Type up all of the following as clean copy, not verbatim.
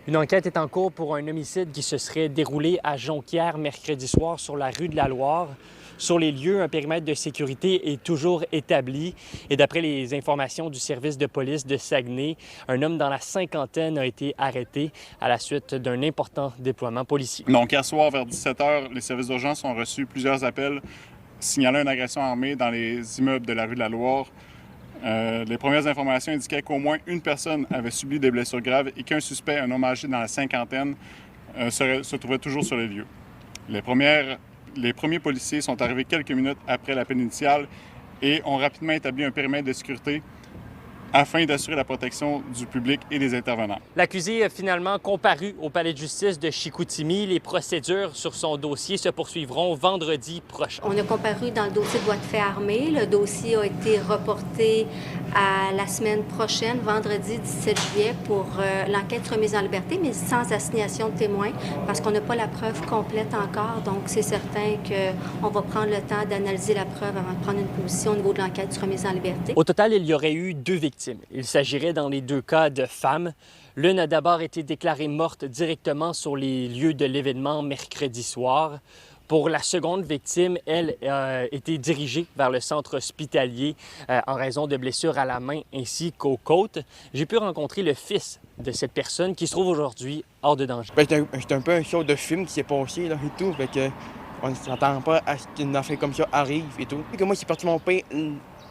Une enquête est en cours pour un homicide qui se serait déroulé à Jonquière mercredi soir sur la rue de la Loire. Sur les lieux, un périmètre de sécurité est toujours établi et d'après les informations du service de police de Saguenay, un homme dans la cinquantaine a été arrêté à la suite d'un important déploiement policier. Donc, hier soir, vers 17h, les services d'urgence ont reçu plusieurs appels signalant une agression armée dans les immeubles de la rue de la Loire. Les premières informations indiquaient qu'au moins une personne avait subi des blessures graves et qu'un suspect, un homme âgé dans la cinquantaine, se trouvait toujours sur les lieux. Les premiers policiers sont arrivés quelques minutes après l'appel initial et ont rapidement établi un périmètre de sécurité afin d'assurer la protection du public et des intervenants. L'accusé a finalement comparu au palais de justice de Chicoutimi. Les procédures sur son dossier se poursuivront vendredi prochain. On a comparu dans le dossier de voie de fait armée. Le dossier a été reporté à la semaine prochaine, vendredi 17 juillet, pour l'enquête remise en liberté, mais sans assignation de témoins, parce qu'on n'a pas la preuve complète encore. Donc, c'est certain qu'on va prendre le temps d'analyser la preuve avant de prendre une position au niveau de l'enquête remise en liberté. Au total, il y aurait eu 2 victimes. Il s'agirait dans les 2 cas de femmes. L'une a d'abord été déclarée morte directement sur les lieux de l'événement mercredi soir. Pour la seconde victime, elle a été dirigée vers le centre hospitalier en raison de blessures à la main ainsi qu'aux côtes. J'ai pu rencontrer le fils de cette personne qui se trouve aujourd'hui hors de danger. C'est un peu un show de film qui s'est passé là, et tout. Fait que on ne s'attend pas à ce qu'une affaire comme ça arrive et tout. Et que moi, j'ai parti mon pain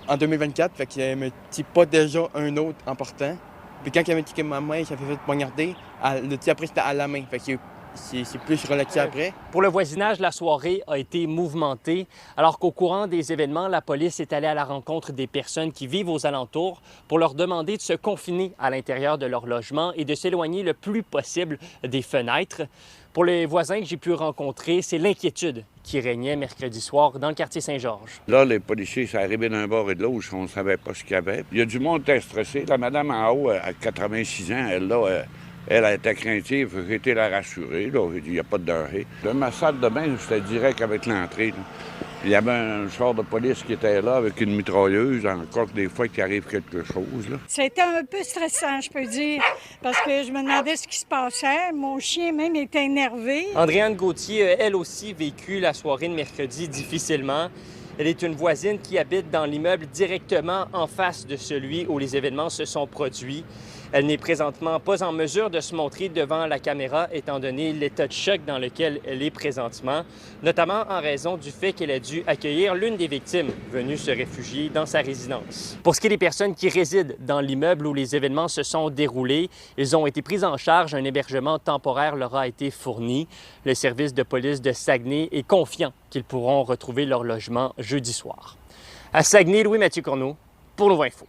en 2024, fait qu'il me dit pas déjà un autre en portant. Puis quand il m'a dit que ma main s'est fait poignarder, le tir après c'était à la main. Fait que c'est plus relaxé après. Pour le voisinage, la soirée a été mouvementée, alors qu'au courant des événements, la police est allée à la rencontre des personnes qui vivent aux alentours pour leur demander de se confiner à l'intérieur de leur logement et de s'éloigner le plus possible des fenêtres. Pour les voisins que j'ai pu rencontrer, c'est l'inquiétude qui régnait mercredi soir dans le quartier Saint-Georges. Là, les policiers sont arrivés d'un bord et de l'autre, on ne savait pas ce qu'il y avait. Il y a du monde qui était stressé. La madame en haut, à 86 ans, elle était craintive, j'ai été la rassurer. Là. J'ai dit, il n'y a pas de danger. Ma salle de bain, c'était direct avec l'entrée. Là. Il y avait un char de police qui était là avec une mitrailleuse, encore que des fois qu'il arrive quelque chose. Là. Ça a été un peu stressant, je peux dire, parce que je me demandais ce qui se passait. Mon chien même était énervé. Andréane Gauthier a elle aussi vécu la soirée de mercredi difficilement. Elle est une voisine qui habite dans l'immeuble directement en face de celui où les événements se sont produits. Elle n'est présentement pas en mesure de se montrer devant la caméra étant donné l'état de choc dans lequel elle est présentement, notamment en raison du fait qu'elle a dû accueillir l'une des victimes venues se réfugier dans sa résidence. Pour ce qui est des personnes qui résident dans l'immeuble où les événements se sont déroulés, ils ont été pris en charge, un hébergement temporaire leur a été fourni. Le service de police de Saguenay est confiant qu'ils pourront retrouver leur logement jeudi soir. À Saguenay, Louis-Mathieu Courneau pour Nouveau Info.